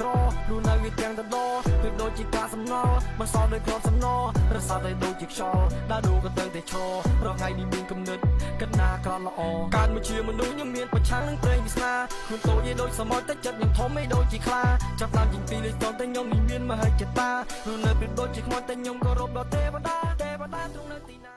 ក្រលូនៅវាទាំងទៅដោវាដូចជាការសំណល់មិនសល់ដោយគ្រាប់សំណរសាតែដូចជាខ្យល់ដើរដូរក៏ទៅតែឈររងថ្ងៃនេះមានគំនិតគិតណាក្រល្អកើតមកជាមនុស្សខ្ញុំមានប្រឆាំងនឹងព្រេងវាសនាខ្លួនតូចឯដូចសមុទ្រតែចិត្តខ្ញុំធំឯដូចជាខ្លាចាប់តាមជាងពីលេខតតែខ្ញុំនេះមានមហិច្ឆតារស់នៅពេលដូចជាខ្មោចតែខ្ញុំគោរពដល់ទេវតាទ្រង់នៅទីណា